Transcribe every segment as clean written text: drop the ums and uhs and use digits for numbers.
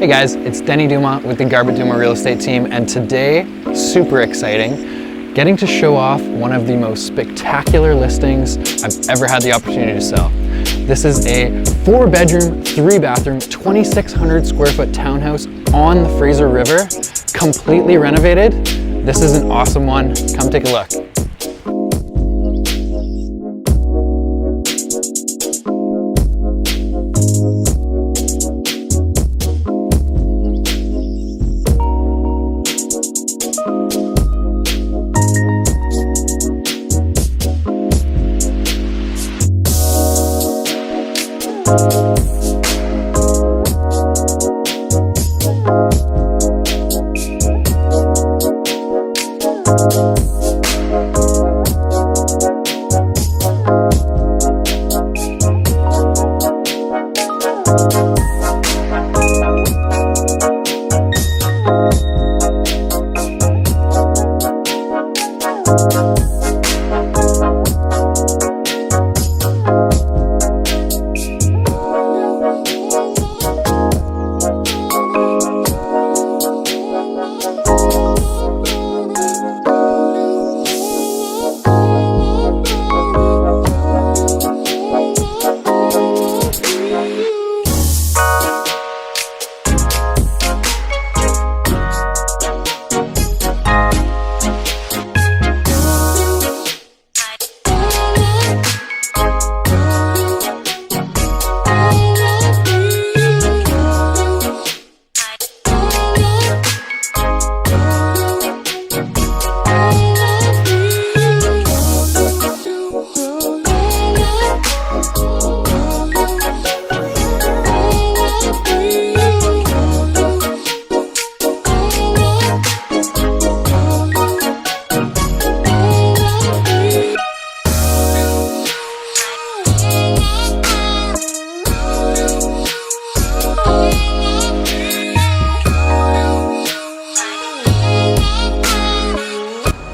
Hey guys, it's Dumas with the Garbutt Dumas real estate team, and today, super exciting, getting to show off one of the most spectacular listings I've ever had the opportunity to sell. This is a 4-bedroom, 3-bathroom, 2,600 square foot townhouse on the Fraser River, completely renovated. This is an awesome one. Come take a look.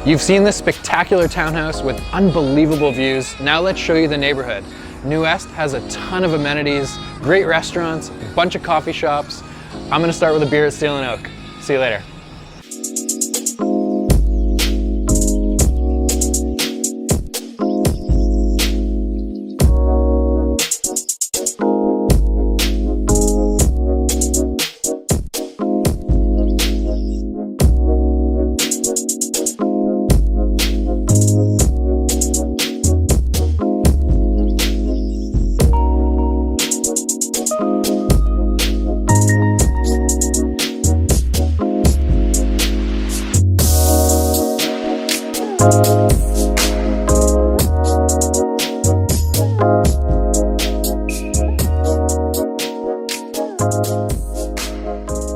You've seen this spectacular townhouse with unbelievable views. Now let's show you the neighborhood. New West has a ton of amenities, great restaurants, a bunch of coffee shops. I'm gonna start with a beer at Steel and Oak. See you later.